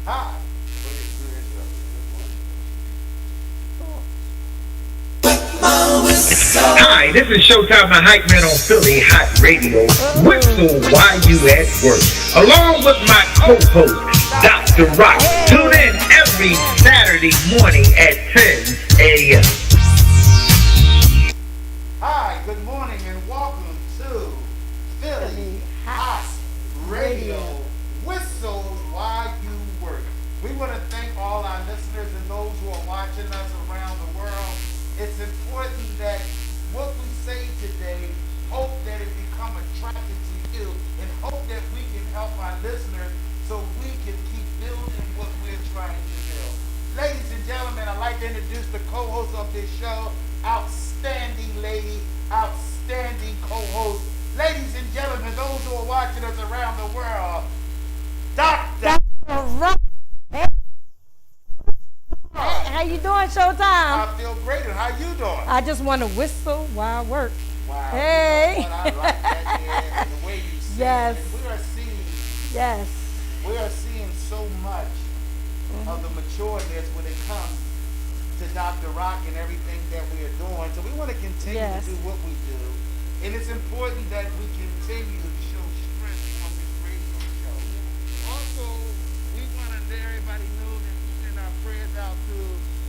Hi. Hi, this is Showtime, the hype man on Philly Hot Radio. Whistle while you at work. Along with my co-host, Dr. Rock. Tune in every Saturday morning at 10 a.m. Hi, good morning and welcome to Philly Hot Radio. Whistle while you work. We want to thank all our listeners and those who are watching us around the world. It's important that what we say today, hope that it become attractive to you and hope that we can help our listeners so we can keep building what we're trying to build. Ladies and gentlemen, I'd like to introduce the co-host of this show, outstanding lady, outstanding co-host. Ladies and gentlemen, those who are watching us around the world, Dr. Rock. How you doing, Showtime? I feel great. And how you doing? I just want to whistle while I work. Wow. Hey. You know what? I like that, yeah, and the way you say Yes. it. And Yes. we are seeing so much of the matureness when it comes to Dr. Rock and everything that we are doing. So we want to continue to do what we do. And it's important that we continue to show strength on this radio show. Also, we want to let everybody know that we send our prayers out to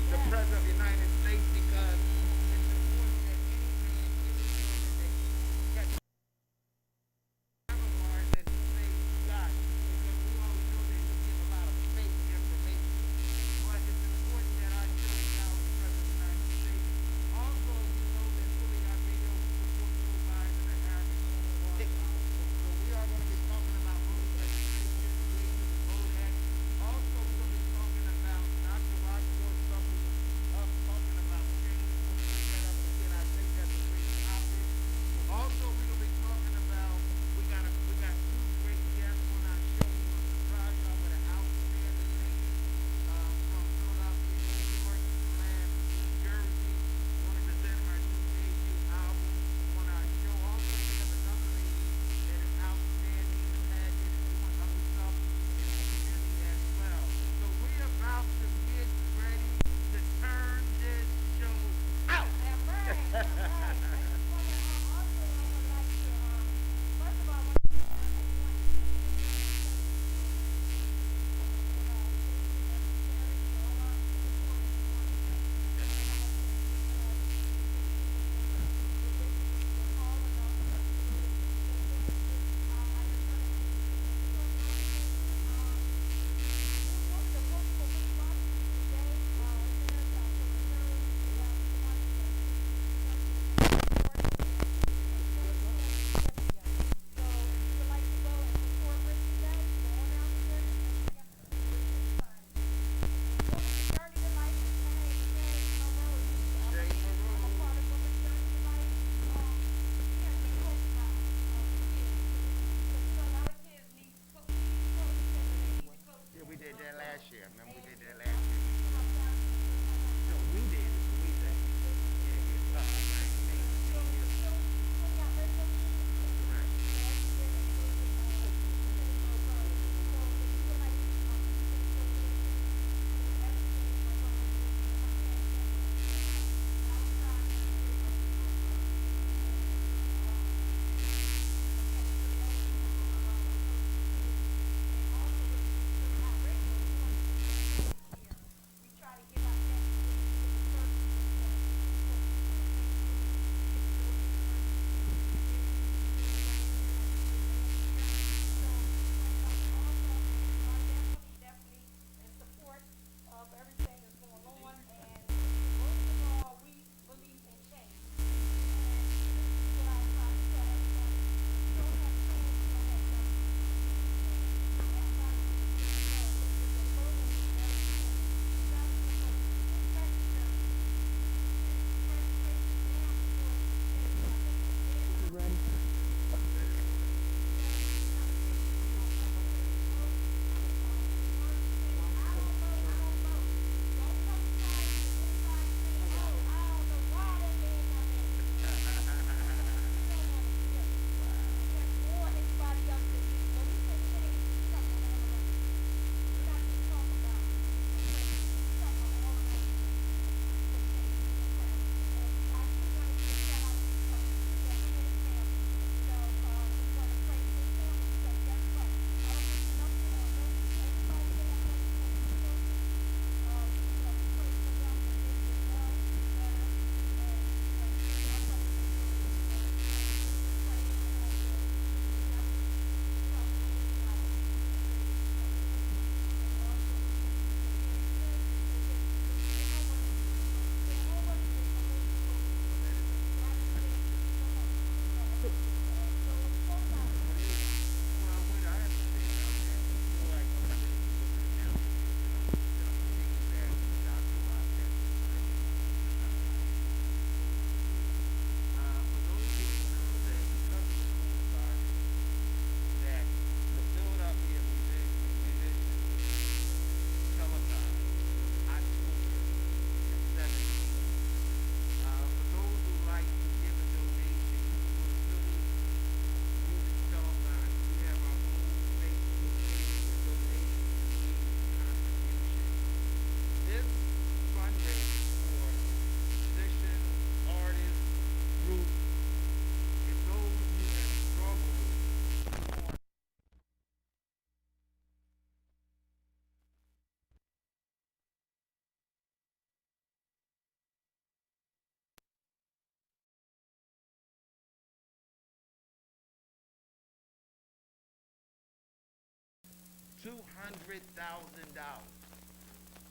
the President of the United States because it's important that any man that that he say God, because we always know that he gives a lot of fake information. But it's important that our children now the President of the United States. Also, you know that Philly Hot Radio will support those lives in the Harris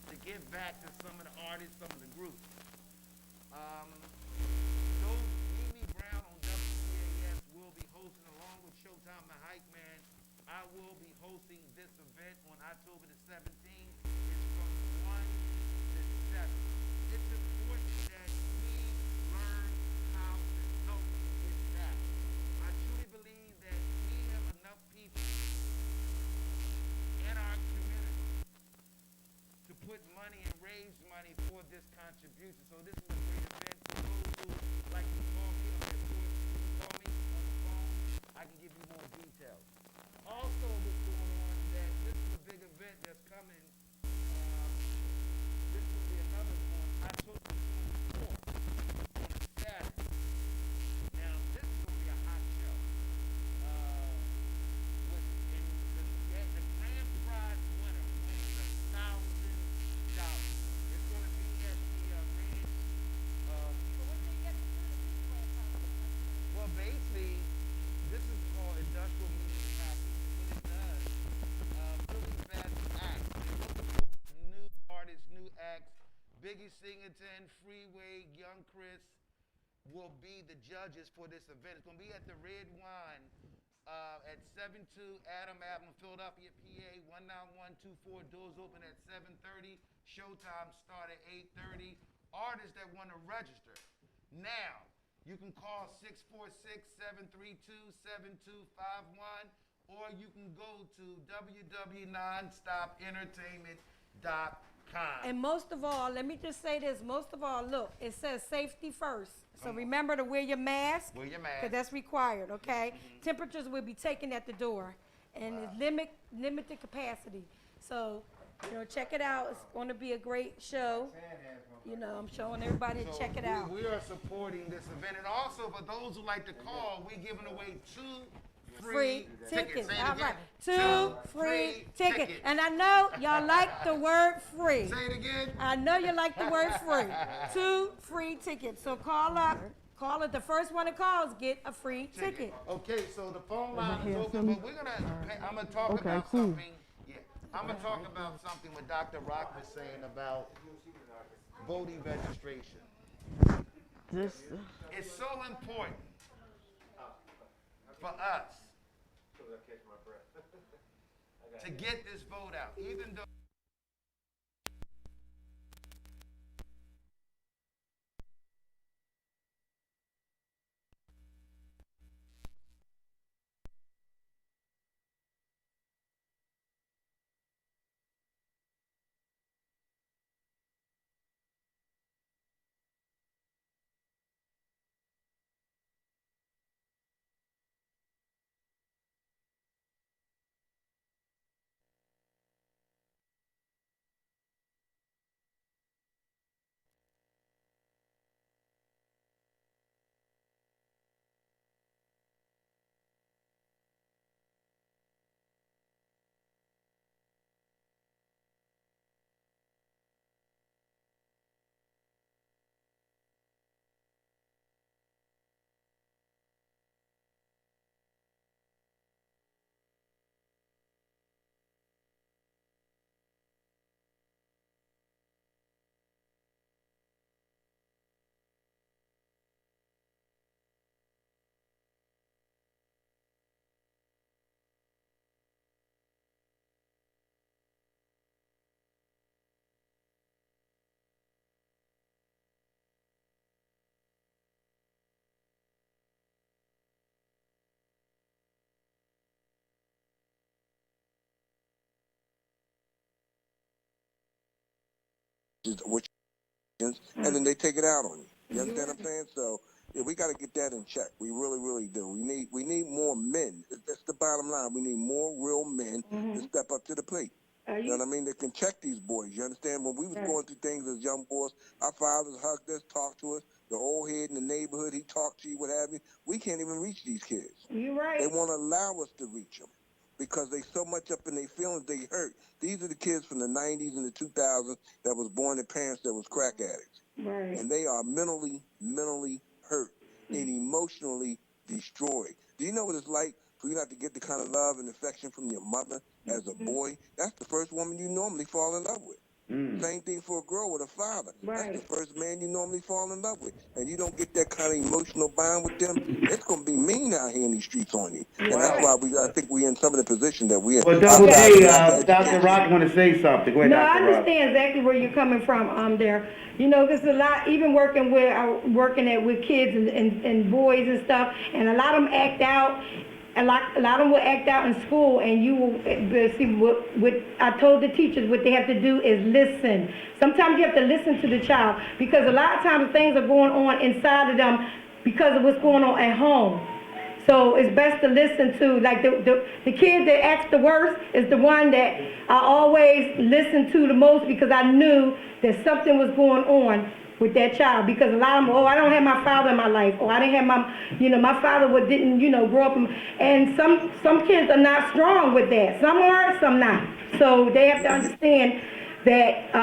to give back to some of the artists, some of the groups. Those Mimi Brown on WCAS will be hosting along with Showtime the Hype Man. I will be hosting this event on October the 17th. It's from 1 to 7. It's important that we learn how to help get back. I truly believe that we have enough people in our community to put money and raise money for this contribution. So this is a great event for those who like to call me on the phone. I can give you more details. Also, what's going on is that this is a big event that's coming. This will be another one. October 24th on a Saturday. Now, this is going to be a hot show. The grand prize winner wins $1,000. It's going to be at the ranch. Well, basically, this is called industrial media package. What it does, Philly Fest acts. They're looking for new artists, new acts. Biggie Singleton, Freeway, Young Chris will be the judges for this event. It's going to be at the Red Wine at 72 Adam Avenue, Philadelphia, PA, 19124. Doors open at 7:30. Showtime start at 8:30. Artists that want to register. Now, you can call 646-732-7251, or you can go to www.nonstopentertainment.com. And most of all, let me just say this. Most of all, look, it says safety first. So remember to wear your mask. Wear your mask. Because that's required, okay? Temperatures will be taken at the door. And it's limited capacity. So, check it out. It's going to be a great show. I'm showing everybody to check it out. We are supporting this event. And also, for those who like to call, we're giving away 2 free tickets. All right. 2 free tickets. And I know y'all like the word free. Say it again. I know you like the word free. 2 free tickets. So call up. Call it. The first one that calls, get a free ticket. Okay, so the phone line is open, but I'm going to talk about something. Yeah, I'm going to talk about something what Dr. Rock was saying about voting registration. It's so important for us to get this vote out, even though and then they take it out on you. You understand what I'm saying? So yeah, we got to get that in check. We really, really do. We need more men. That's the bottom line. We need more real men to step up to the plate. You know what I mean? They can check these boys. You understand? When we was going through things as young boys, our fathers hugged us, talked to us. The old head in the neighborhood, he talked to you, what have you. We can't even reach these kids. You're right. They won't allow us to reach them because they so much up in their feelings, they hurt. These are the kids from the 90s and the 2000s that was born to parents that was crack addicts. Right. And they are mentally hurt and emotionally destroyed. Do you know what it's like for you not to get the kind of love and affection from your mother as a boy, that's the first woman you normally fall in love with. Same thing for a girl with a father. Right. That's the first man you normally fall in love with. And you don't get that kind of emotional bond with them, it's going to be mean out here in these streets on you. And that's why I think we're in some of the position that we're in. Well, Double Outside G, of that Dr. education. Rock want to say something. Go ahead, No, I Dr. Rock. understand exactly where you're coming from, there. You know, there's a lot, even working with kids and boys and stuff, and a lot of them act out. A lot of them will act out in school, and you will see what I told the teachers. What they have to do is listen. Sometimes you have to listen to the child, because a lot of times things are going on inside of them because of what's going on at home. So it's best to listen to, like the kid that acts the worst is the one that I always listened to the most, because I knew that something was going on with that child. Because a lot of them, I don't have my father in my life, or I didn't have my father didn't, grow up. And some kids are not strong with that. Some are, some not. So they have to understand that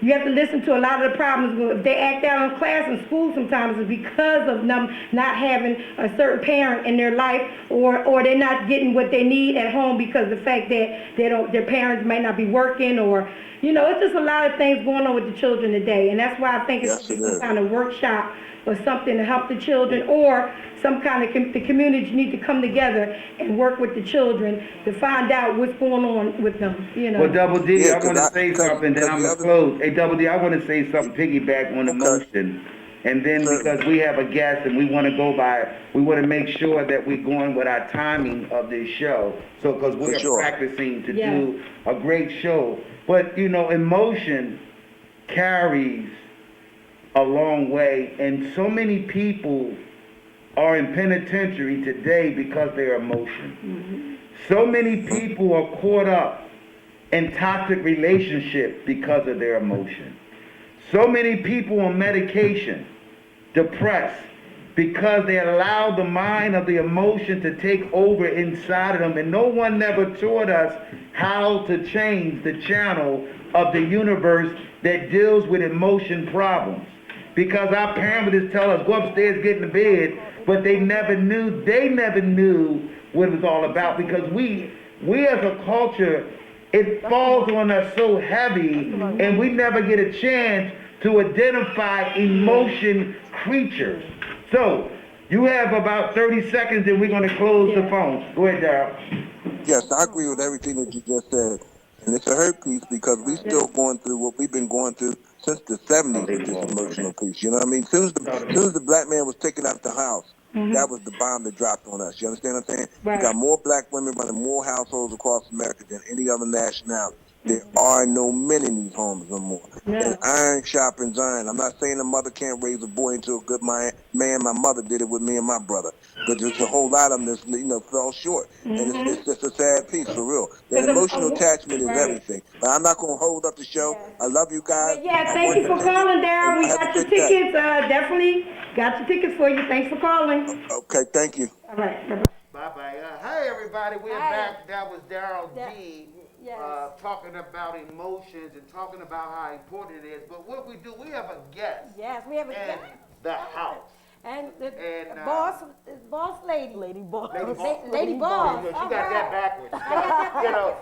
you have to listen to a lot of the problems. If they act out in class and school, sometimes it's because of them not having a certain parent in their life, or they're not getting what they need at home because of the fact that their parents might not be working, or it's just a lot of things going on with the children today. And that's why I think it should be some kind of workshop or something to help the children, or some kind of the community need to come together and work with the children to find out what's going on with them. Well, Double D, I want to say something, then I'm going to close. Hey, Double D, I want to say something, piggyback on emotion. And then because we have a guest and we want to make sure that we're going with our timing of this show. So, because we are practicing to do a great show. But, emotion carries a long way. And so many people are in penitentiary today because of their emotion. So many people are caught up in toxic relationships because of their emotion. So many people on medication, depressed, because they allow the mind of the emotion to take over inside of them, and no one never taught us how to change the channel of the universe that deals with emotion problems. Because our parents would just tell us, go upstairs, get in the bed, but they never knew what it was all about, because we as a culture, it falls on us so heavy, and we never get a chance to identify emotion creatures. So, you have about 30 seconds and we're going to close the phone. Go ahead, Daryl. Yes, I agree with everything that you just said. And it's a hurt piece, because we still going through what we've been going through since the 70s with this emotional piece. You know what I mean? As soon as the black man was taken out the house, that was the bomb that dropped on us. You understand what I'm saying? Right. We got more black women running more households across America than any other nationality. There are no men in these homes no more. And iron sharpens iron. I'm not saying a mother can't raise a boy into a good man. My mother did it with me and my brother. But there's a whole lot of them that fell short. And it's just a sad piece, for real. That emotional attachment is everything. But I'm not going to hold up the show. I love you guys. Thank you for calling, Darryl. We got your tickets. Definitely got your tickets for you. Thanks for calling. Okay, thank you. All right. Bye-bye. Bye-bye. Hey, everybody. We're back. That was Daryl G. Talking about emotions and talking about how important it is. But what we do, we have a guest. Yes, we have a guest. The house. And the boss lady. Lady boss. Lady boss. She got that backwards.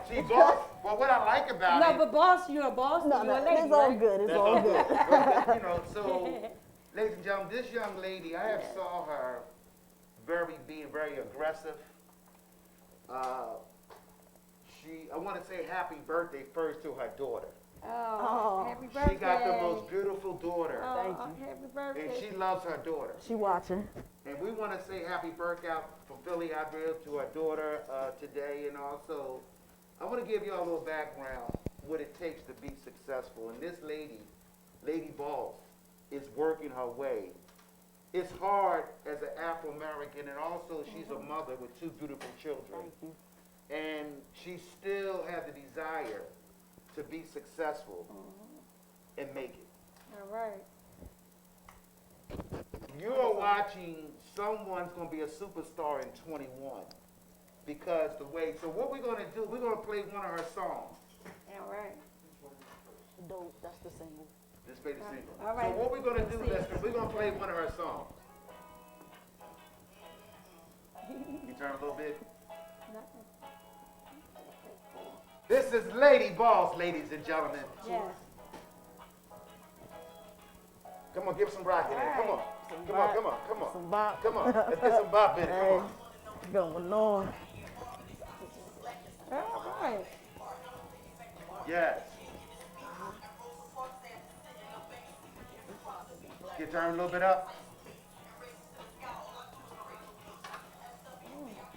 She boss. Well, what I like about it. No, but boss, you're a boss. No, you're a lady, it's all good. It's all good. So, ladies and gentlemen, this young lady, I have saw her being very aggressive. I want to say happy birthday first to her daughter. Oh, happy birthday. She got the most beautiful daughter. Thank you. Happy birthday. And she loves her daughter. She watching. And we want to say happy birthday out from Philly out there to her daughter today. And also, I want to give you all a little background, what it takes to be successful. And this Lady Boss, is working her way. It's hard as an Afro-American, and also she's a mother with two beautiful children. Thank you. And she still has the desire to be successful and make it. All right. You are watching someone's going to be a superstar in 21 because so what we're going to do, we're going to play one of her songs. All right. Dope, that's the single. Just play the single. All right. So what we're going to do, Lester, we're going to play one of her songs. You turn a little bit. This is Lady Boss, ladies and gentlemen. Yes. Come on, give some rock in there. Come on. Come on, come on, come on. Some bop. Come on. Let's get some bop in it. Come Hey, on. going on. All right. Yes. Get turned a little bit up.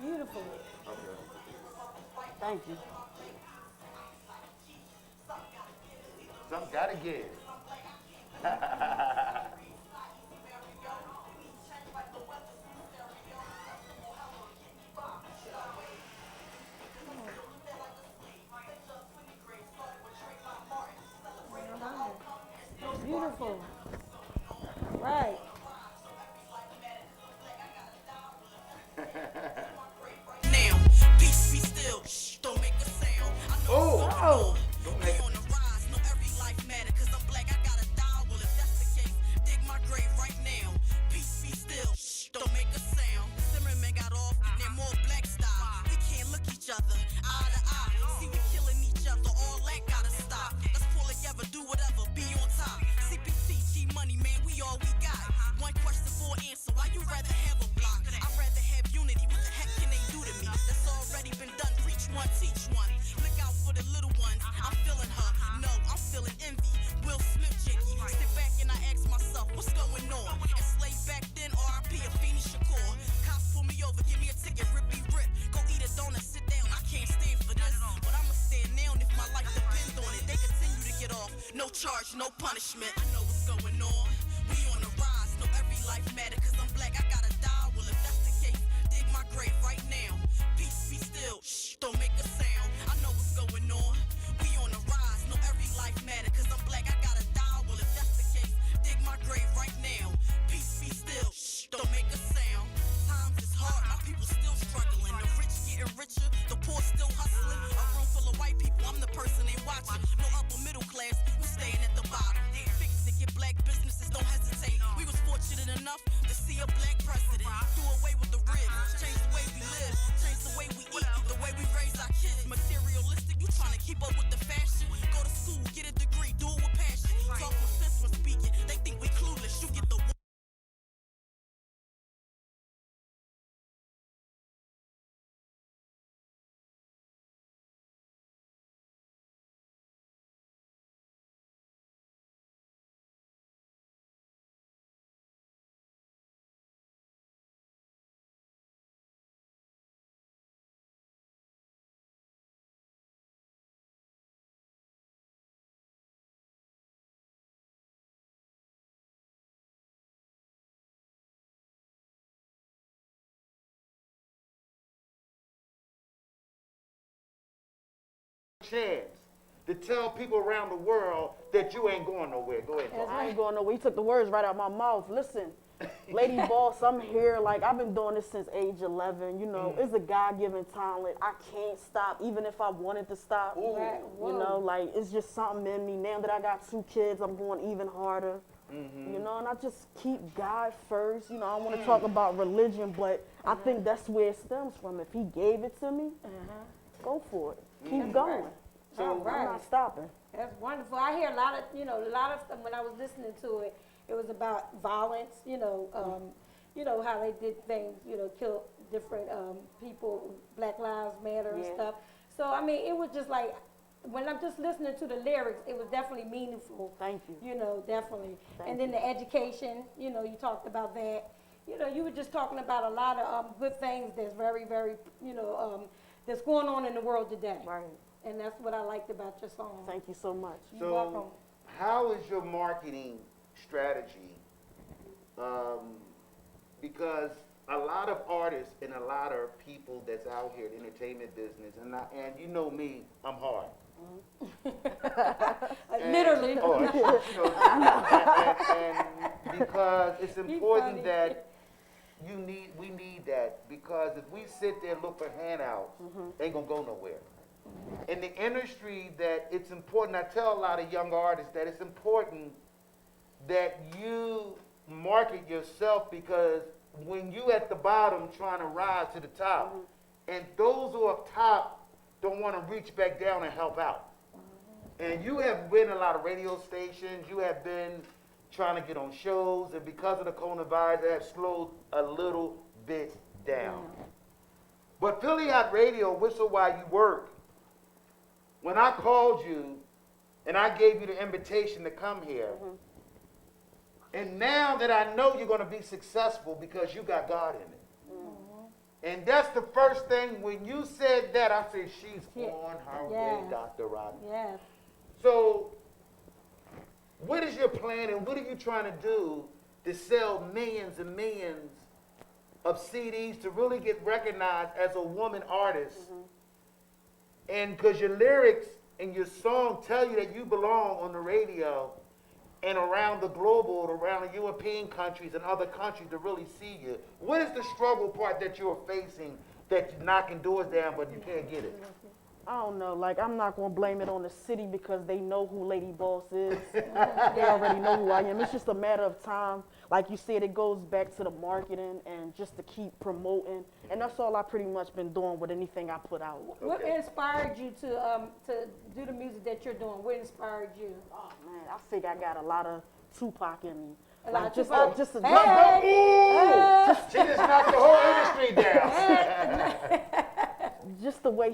Beautiful. Thank you. Something gotta give. Beautiful. Right. Now, peace be still. Shh, don't make a sound. I know Oh. we on the rise. No, every life matter. Cause I'm black, I gotta die. Well, if that's the case, dig my grave right now. Peace be still. Shh, don't make a sound. Zimmerman got off, they're more black style. We can't look each other eye to eye. See, we killing each other. All that gotta stop. Let's pull together, do whatever, be on top. CPT, G money, man, we all we got. One question for an answer. Why you rather have a block? I'd rather have unity. What the heck can they do to me? That's already been done. Preach one, teach one. Look out for the little ones. I'm feeling her. No, I'm feeling envy. Will Smith, Jiggy. Sit back and I ask myself, what's going on? Enslaved back then, R.I.P. Afeni Shakur. Cops pull me over, give me a ticket, rippy rip. Go eat a donut, sit down. I can't stand for this, but I'ma stand down if my life depends on it. They continue to get off. No charge, no punishment. I know what's going on. We on the rise. No, every life matter. Cause I'm black, I gotta die. Well, if that's the case, dig my grave right now. Peace be still. Shh, don't make a sound. I know what's going on. We on the rise. No, every life matter. Cause I'm black, I gotta die. Well, if that's the case, dig my grave right now. Peace be still. Shh, don't make a sound. Times is hard. My people still struggling. The rich getting richer. The poor still hustling. A room full of white people. I'm the person they watching. No upper middle class. We staying at the bottom. Fix it, get black businesses. Don't hesitate. We was fortunate enough to see a black president. Do away with the ribs. Change the way we live. Change the way we eat. The way we raise our kids. Materialistic. You trying to keep up with the fashion. Go to school. Get a degree. Do it with passion. Talk with sense when speaking. They think we clueless. You get the chance to tell people around the world that you ain't going nowhere. Go ahead. I ain't going nowhere. You took the words right out my mouth. Listen, Lady Boss, I'm here. Like, I've been doing this since age 11. You know, it's a God-given talent. I can't stop, even if I wanted to stop. Right. You know, like, it's just something in me. Now that I got 2 kids, I'm going even harder. You know, and I just keep God first. You know, I don't want to talk about religion, but I think that's where it stems from. If he gave it to me, go for it. Keep going. So I'm not stopping. That's wonderful. I hear a lot of stuff when I was listening to it. It was about violence, how they did things, kill different people, Black Lives Matter and stuff. So, I mean, it was just like, when I'm just listening to the lyrics, it was definitely meaningful. Thank you. You know, definitely. And then the education, you talked about that. You were just talking about a lot of good things that's very, very, that's going on in the world today. Right. And that's what I liked about your song. Thank you so much. You're welcome. How is your marketing strategy? Because a lot of artists and a lot of people that's out here in the entertainment business, and you know me, I'm hard. Literally. And because it's important that we need that, because if we sit there and look for handouts, ain't gonna go nowhere. In the industry, that it's important, I tell a lot of young artists that it's important that you market yourself, because when you at the bottom trying to rise to the top, and those who are up top don't want to reach back down and help out. And you have been in a lot of radio stations, you have been trying to get on shows, and because of the coronavirus, it has slowed a little bit down. But Philly Hot Radio, Whistle While You Work, when I called you and I gave you the invitation to come here, and now that I know you're going to be successful because you got God in it. And that's the first thing, when you said that, I said, she's on her way, Dr. Rodney. Yes. So, what is your plan and what are you trying to do to sell millions and millions of CDs to really get recognized as a woman artist? And because your lyrics and your song tell you that you belong on the radio and around the global, around the European countries and other countries to really see you. What is the struggle part that you're facing that you're knocking doors down but you can't get it? I don't know, like, I'm not going to blame it on the city because they know who Lady Boss is. They already know who I am. It's just a matter of time. Like you said, it goes back to the marketing and just to keep promoting. And that's all I pretty much been doing with anything I put out. What inspired you to do the music that you're doing? What inspired you? Oh, man, I think I got a lot of Tupac in me. A lot of just Tupac? Just a She just knocked the whole industry down. Just the way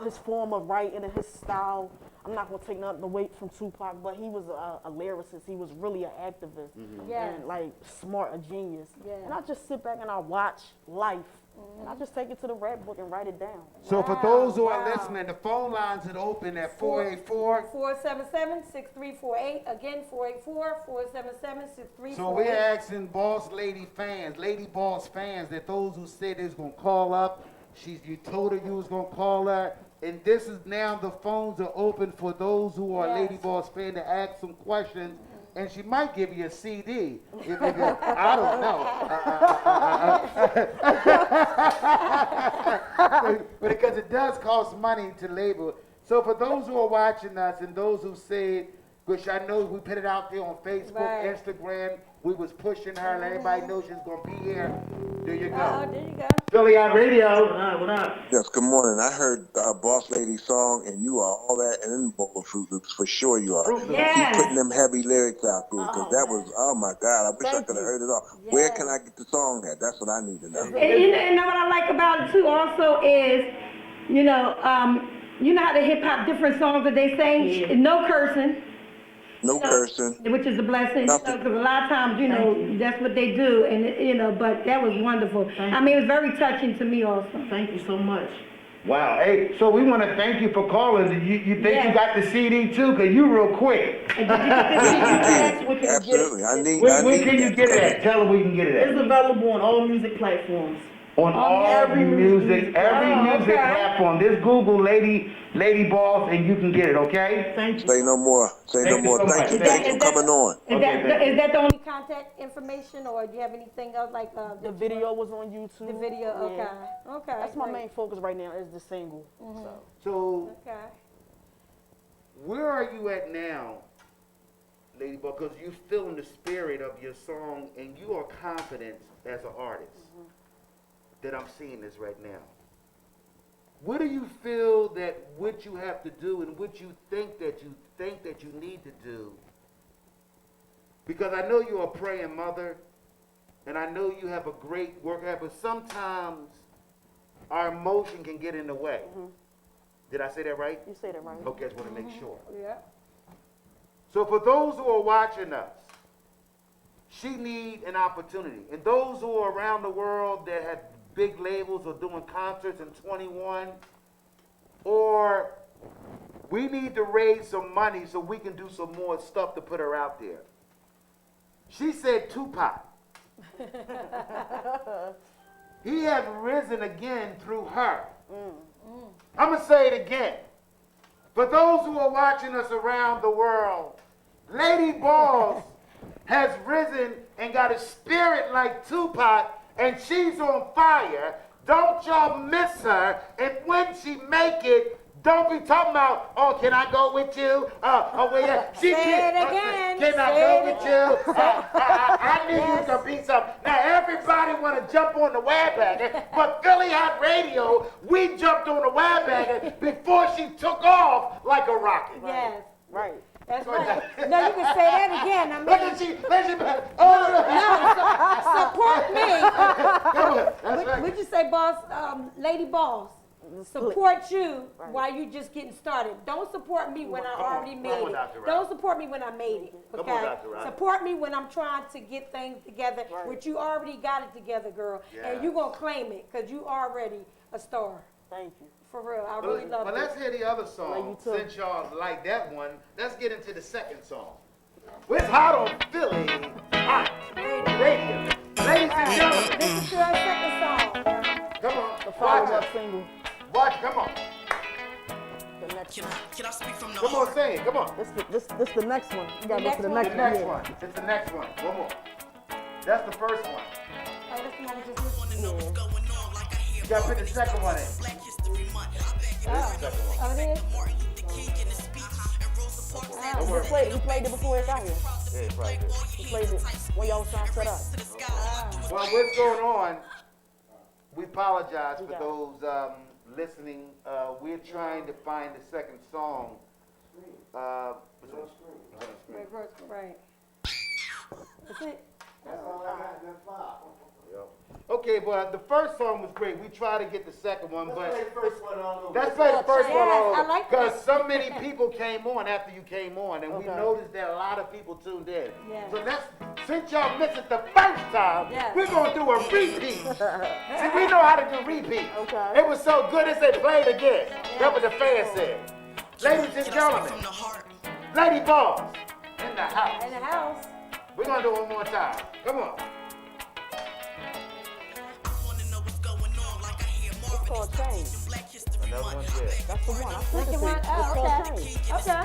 his form of writing and his style. I'm not gonna take nothing away from Tupac, but he was a lyricist. He was really an activist and like smart, a genius. And I just sit back and I watch life, and I just take it to the rap book and write it down. So for those who are listening, the phone lines are open at 484. 477-6348. Again, 484-477-6348. So we're asking Boss Lady fans, Lady Boss fans, that those who said they was gonna call up, you told her you was gonna call her, and this is now the phones are open for those who are Lady Boss fan to ask some questions, and she might give you a CD. I don't know. Because it does cost money to label. So for those who are watching us and those who said, which I know we put it out there on Facebook, Instagram, we was pushing her, and everybody knows she's gonna be here. There you go. Oh, there you go. Philly Hot Radio. What up? Yes, good morning. I heard Boss Lady's song, and you are all that and bowl of Fruit Loops, for sure you are. Keep putting them heavy lyrics out, because that was, oh my God, I wish I could have heard it all. Where can I get the song at? That's what I need to know. And you know what I like about it too also is, you know how the hip hop different songs that they sing, no cursing. No cursing. Which is a blessing, because a lot of times, that's what they do, and but that was wonderful. I mean, it was very touching to me also. Thank you so much. Wow. Hey, so we want to thank you for calling. You think you got the CD too? Because you real quick. Absolutely. I need Where can you get it at? Tell them where you can get it at. It's available on all music platforms. On every music platform. Just Google Lady Boss and you can get it, okay? Thank you. Say no more. Thank you for coming on. Is that the only contact information, or do you have anything else like the video was on YouTube. The video, okay. That's my main focus right now is the single. So where are you at now, Lady Boss? Because you feeling the spirit of your song and you are confident as an artist. That I'm seeing this right now. What do you feel that what you have to do and what you think that you need to do? Because I know you're a praying mother, and I know you have a great work ethic, but sometimes our emotion can get in the way. Did I say that right? You said it right. Okay, I just want to make sure. Yeah. So for those who are watching us, she needs an opportunity. And those who are around the world that have big labels or doing concerts in 21, or we need to raise some money so we can do some more stuff to put her out there. She said Tupac. He has risen again through her. I'm going to say it again. For those who are watching us around the world, Lady Boss has risen and got a spirit like Tupac, and she's on fire. Don't y'all miss her. And when she make it, Don't be talking about, oh, can I go with you? Say it again. Can I Say go it with again. you? I knew you was going to be something. Now, everybody want to jump on the bandwagon, but Philly Hot Radio, we jumped on the bandwagon before she took off like a rocket. Yes. Right. That's right. No, you can say that again. I mean, Look at you. Oh, support me. come on. That's right. Would you say, boss, lady boss? Support you while you just getting started. Don't support me when I already made it. Don't support me when I made it. Come on, Okay? Dr. Ryan. Support me when I'm trying to get things together, which you already got it together, girl. Yeah. And you gonna claim it because you already a star. Thank you. For real, I really love But it. let's hear the other song. Since y'all like that one, let's get into the second song. It's Hot on Philly Hot Radio. Ladies and gentlemen, Listen to our second song. come on. The Watch follow-up it. single. Watch, come on. The next one. Can I speak from the Come on, sing it. Come on. This the next one. You gotta go to the The next The one. next yeah. one. It's the next one. One more. That's the first one. Oh, that's the one we just listened Yeah. going on like I hear You gotta put the second one in. Black History Month. I beg you, Oh, oh, it is? Martin Luther King in his speech and Rosa Parks said We played it before it got here. Yeah, it's right there. We played it when y'all was trying to set up. to the sky. Well, what's going on? We apologize for got it. those listening. We're trying to find the second song. It's on screen. Right, first, right. That's it. Okay, but the first song was great. We tried to get the second one, but Let's play the first one all over. let's play the first one all Yes, I over. like that. Because so many people came on after you came on, and we Okay. noticed that a lot of people tuned in. Yeah. So since y'all missed it the first time, Yeah. we're gonna do a repeat. See, we know how to do repeats. Okay. It was so good, they said play it again. That's what the fans said. Ladies and gentlemen, From the heart. Lady Boss in the house. In the house. We're gonna do it one more time. Come on. I wanna know what's going on like I hear It's Marvin called Change. Black History Another Month. one, I yeah. beg That's the one. I sent it Second to you. one. It's Oh, called okay. Change. Okay. And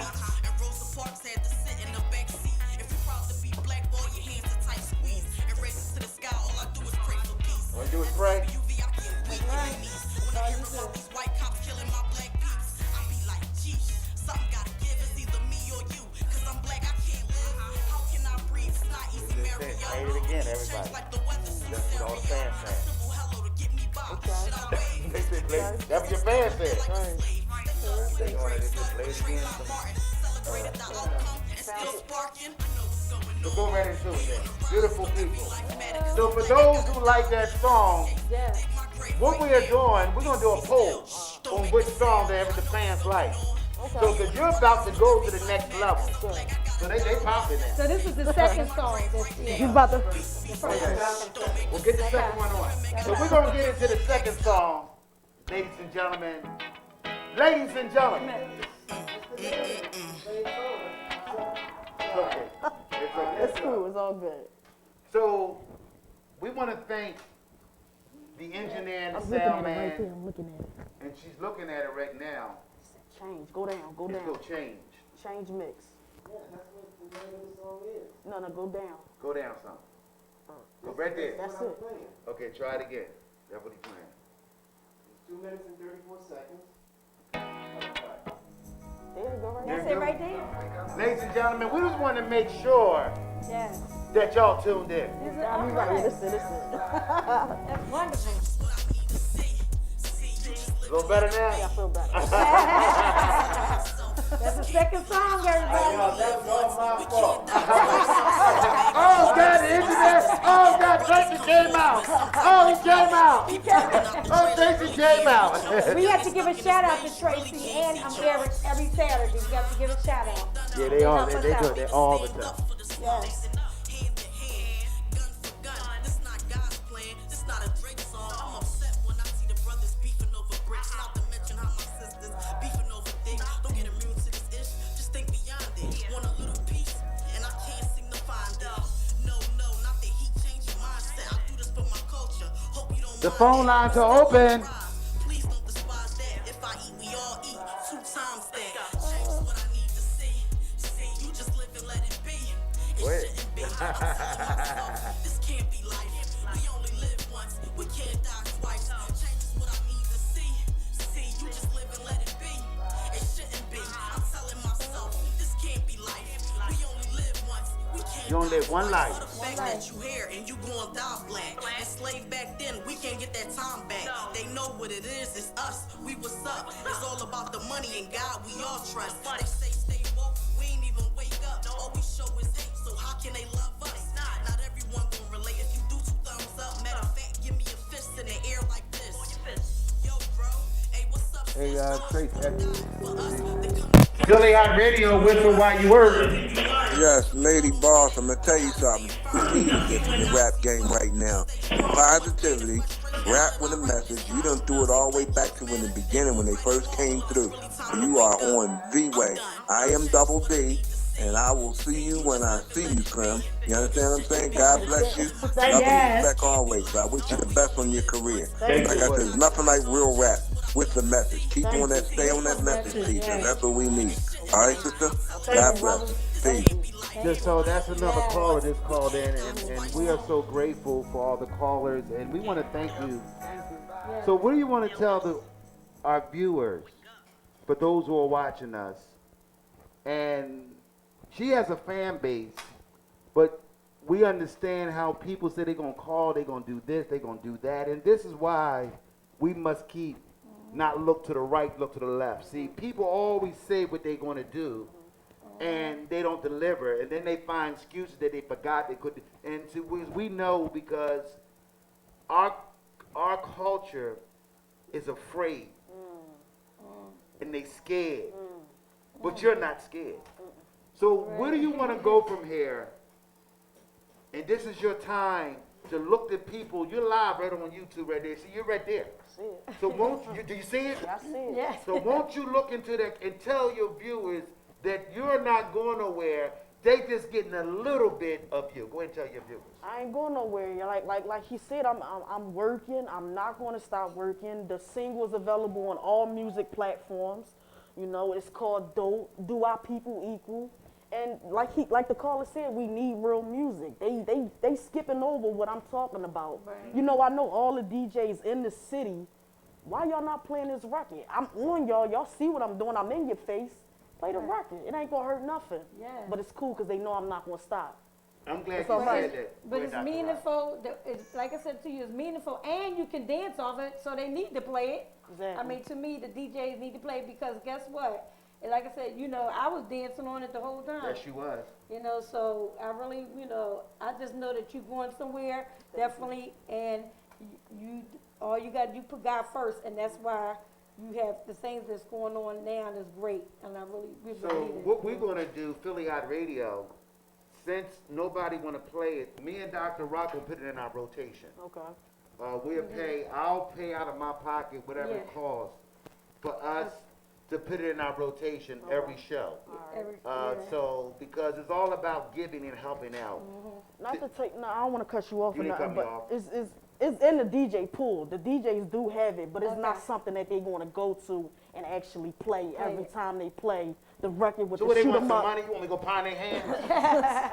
Rosa Parks had to sit in the back seat. If you're proud to be black, boy, your hands are tight squeeze. And raise it to the sky, all I do is pray for peace. All you do is pray. UVIP and weak enemies. When I hear about these white cops killing my black peeps, I be like, geez, something gotta give. It's either me or you. Cause I'm black, I can't live. How can I breathe? It's not easy, Mary. Say it again, everybody. Change like the weather. That's what all the fans A say. simple hello to get me by. Should I wave? They said play. That's what your fans said. Like a slave. They wanted to just play it again. Celebrated the outcome and still sparking. I know what's going on. So go right into it then. Beautiful people. So for those who like that song, Yeah. what we are doing, we're gonna do a poll on which song that the fans like. So because you're about to go to the next level. So they popping now. So this is the second song. That's You it. about to. The first one. We'll get the second one on. So we're gonna get into the second song, ladies and gentlemen. Ladies and gentlemen. It's okay. It's okay. It's cool. It's all good. So we want to thank the engineer and the I'm looking at it sound right there. man, I'm looking at it. and she's looking at it right now. Change. Go down. Go It's down. gonna change. Change mix. No, go down. Go down some. Go right there. That's it. Okay, try it again. That's what he's playing. 2 minutes and 34 seconds. There you go. Right That's there. it right there. Ladies and gentlemen, we just want to make sure Yes. that y'all tuned in. This is I'll all be right. right. This it. That's wonderful. A little better now? I feel better. That's the second song, everybody. That was all my fault. Oh, God, the internet. Oh, God, Tracy came out. Oh, he came out. Oh, Tracy came out. We have to give a shout out to Tracy and Eric every Saturday. We have to give a shout out. Yeah, they are. They do it. They all the time. Yes. The phone lines are open. Please don't despise that. If I eat, we all eat. 2 times that. Change what I need to see. See, you just live and let it be. It shouldn't be. This can't be life. We only live once. We can't die twice. Change is what I need to see. See, you just live and let it be. You only live one life. The fact that you here and you gon' die black. Enslaved back then, we can't get that time back. They know what it is, it's us. We what's up. It's all about the money and God we all trust. They say stay woke, we ain't even wake up. All we show is hate, so how can they love us? Not everyone gon' relate. If you do 2 thumbs up, matter of fact, give me a fist in the air like this. Yo, bro, hey, what's up? Hey, Trace, For us, they come Philly Hot Radio, whistle while you work. Yes, Lady Boss, I'm gonna tell you something. We need this in the rap game right now. Positivity, rap with a message. You done threw it all the way back to in the beginning when they first came through. You are on the way. I am Double D, and I will see you when I see you, Clem. You understand what I'm saying? God bless you. Love and respect always. I wish you the best on your career. Like I said, there's nothing like real rap with the message. Keep on that, stay on that message, teacher. That's what we need. All right, sister? God bless. Peace. Just so that's another caller that's called in, and we are so grateful for all the callers, and we want to thank you. So what do you want to tell our viewers, for those who are watching us? And she has a fan base, but we understand how people say they're going to call, they're going to do this, they're going to do that, and this is why we must keep not look to the right, look to the left. See, people always say what they're going to do, and they don't deliver, and then they find excuses that they forgot they could. And so we know because our culture is afraid, and they scared, but you're not scared. So where do you want to go from here? And this is your time to look at people. You're live right on YouTube right there. See, you're right there. See it. So won't you, do you see it? I see it. Yes. So won't you look into that and tell your viewers that you're not going nowhere. They just getting a little bit of you. Go ahead and tell your viewers. I ain't going nowhere. Like he said, I'm working. I'm not going to stop working. The single is available on all music platforms. You know, it's called Do Our People Equal? And like the caller said, we need real music. They skipping over what I'm talking about. Right. You know, I know all the DJs in the city. Why y'all not playing this record? I'm on y'all. Y'all see what I'm doing. I'm in your face. Play the record. It ain't gonna hurt nothing. Yeah. But it's cool because they know I'm not gonna stop. I'm glad It's you all right. said that. But Go it's ahead, Dr. Rock. meaningful. It's, like I said to you, it's meaningful, and you can dance off it, so they need to play it. Exactly. I mean, to me, the DJs need to play it because guess what? And like I said, you know, I was dancing on it the whole time. Yes, she was. You know, so I really, you know, I just know that you're going somewhere, definitely, and you all you got to do, put God first, and that's why you have the things that's going on now is great, and I really So believe it. what we're gonna do, Philly Hot Radio, since nobody wanna play it, me and Dr. Rock will put it in our rotation. Okay. I'll pay out of my pocket whatever it Yeah. costs for us to put it in our rotation every show. Yeah. So, because it's all about giving and helping out. Not to take. No, I don't want to cut you off You or didn't nothing, cut me but off. it's in the DJ pool. The DJs do have it, but it's not Okay. something that they're going to go to and actually play every it. time they play the record with So the what, they shoot want 'em some up. money? You want me to go pound their hands?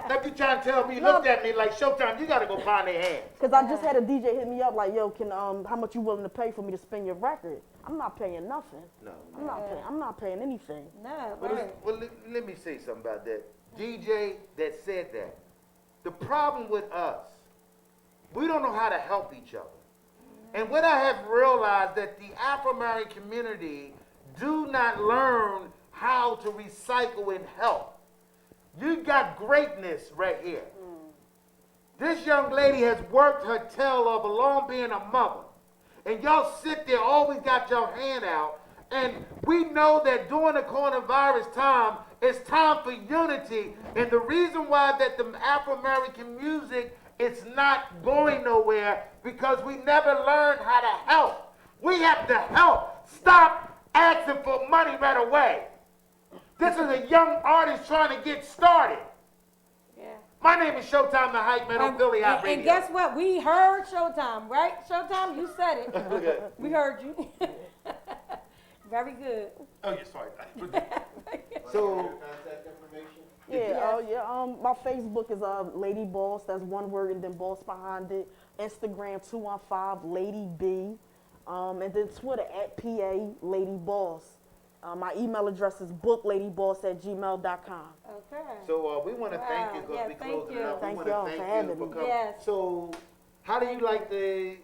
Now you trying to tell me, you looked at me like Showtime, you gotta go pound their hands. Cause I just had a DJ hit me up like, yo, can how much you willing to pay for me to spin your record? I'm not paying nothing. No. I'm not paying anything. No, Well, right. let me say something about that. DJ that said that. The problem with us, we don't know how to help each other. And what I have realized that the Afro-American community do not learn how to recycle and help. You got greatness right here. This young lady has worked her tail off along being a mother. And y'all sit there, always got your hand out. And we know that during the coronavirus time, it's time for unity. And the reason why that the Afro-American music is not going nowhere, because we never learned how to help. We have to help. Stop asking for money right away. This is a young artist trying to get started. Yeah. My name is Showtime the Hype Man on Philly Hot Radio. And guess what? We heard Showtime, right? Showtime, you said it. We heard you. Very good. Oh, yeah, sorry. So, Contact information. Yeah, my Facebook is Lady Boss. That's one word and then Boss behind it. Instagram 215 Lady B, and then Twitter @PA Lady Boss. My email address is bookladyboss@gmail.com. Okay. So we want to thank you Wow. because Yeah, we thank closing it you. up. Thank We want y'all to for thank having you for me. coming. Yes. So how do you Thank like the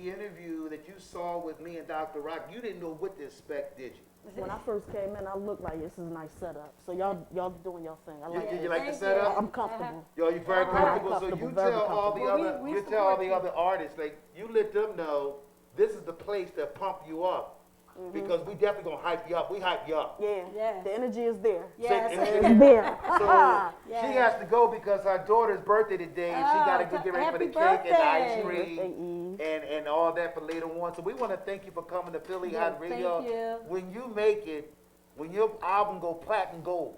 interview that you saw with me and Dr. Rock? You didn't know what to expect, did you? When I first came in, I looked like this is a nice setup. So y'all doing your thing. I like You it. like the Thank setup? you. I'm comfortable. Yo, you're very comfortable. So comfortable, you very tell all the comfortable. other, We you tell all support the you. other artists, like you let them know this is the place to pump you up because we definitely gonna hype you up. We hype you up. Yeah. Yes. The energy is there. Yes. It's there. So Yes. she has to go because her daughter's birthday today, and she got to go get ready for the happy cake and the ice birthday. cream Birthday and all that for later on. So we want to thank you for coming to Philly Yes, Hot Radio. thank you. When you make it, when your album go platinum gold,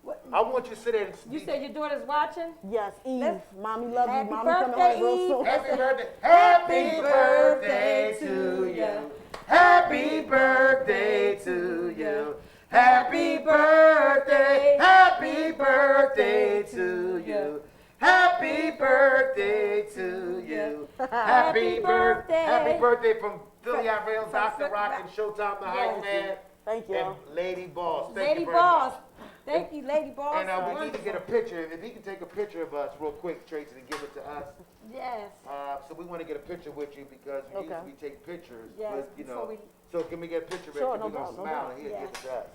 What- I want you to sit there and You said your daughter's watching? Yes, Eve. Let's- Mommy love you. Happy Mommy coming birthday, home real Eve. soon. Happy birthday. Happy birthday to you. Happy birthday to you. Happy birthday. Happy birthday to you. Happy birthday to you. Happy birthday. Happy birthday from Philly Hot Radio, Dr. Rock and Showtime the Hype Man. Thank you. And Lady Boss. Thank Lady you very Boss. much. Thank you, Lady Boss. And we need to get a picture. If he can take a picture of us real quick, Tracy, and give it to us. Yes. So we want to get a picture with you because Okay. usually we take pictures. Yes, But, you before know, we- so can we get a picture of Sure, it? no We're going to problem, no smile problem. and he'll Yeah. give it to us.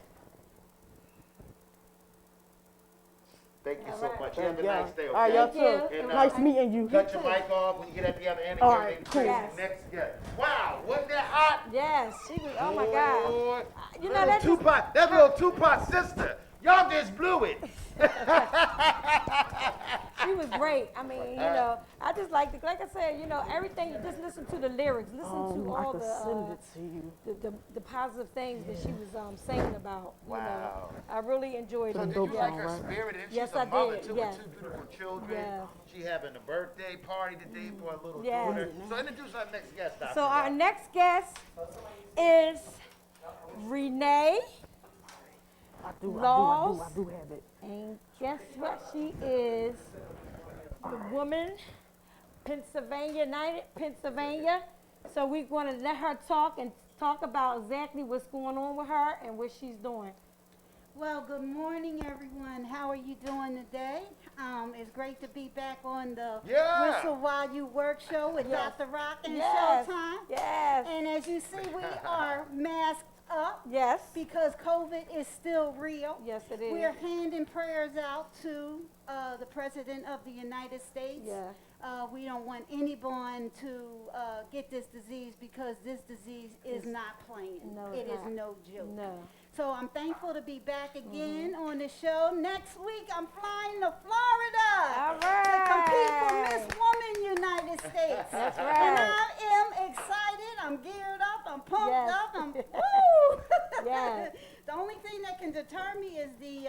Thank you All so right. much. You have a Yeah. nice day, All right, okay? y'all Thank too. you. And, Nice meeting you. Cut your mic off when you get at the other end and All get right, ready to cool. Yes. next guest. Wow, wasn't that hot? Yes. She was, oh my God. Boy, You know, little that just- Tupac, that little Tupac sister. Y'all just blew it. She was great. I mean, you know, I just like I said, you know, everything. Just listen to the lyrics. Listen to I all could send it to you. the positive things that she was singing about. You Wow. know, I really enjoyed So it. did you like song, her right? spirit? And Yes, she's a I mother did, too, yes. with two beautiful children. Yes. She having a birthday party today for her little Yes. daughter. So introduce our next guest, Dr. So our Rock. next guest is Renee, I do have it. and guess what? She is the woman, United Pennsylvania. So we're going to let her talk about exactly what's going on with her and what she's doing. Well, good morning, everyone. How are you doing today? It's great to be back on the Yeah. Whistle While You Work show with Yes. Dr. Rock and Yes. Showtime. Yes. And as you see, we are masked up Yes. because COVID is still real. Yes, it is. We're handing prayers out to the President of the United States. Yeah. We don't want anyone to get this disease because this disease is not playing. No, It it's is not. no joke. No. So I'm thankful to be back again on the show. Next week, I'm flying to Florida All to compete for right. Miss Woman United States. That's And right. I am excited. I'm geared up. I'm pumped Yes. up. I'm woo. Yes. The only thing that can deter me is the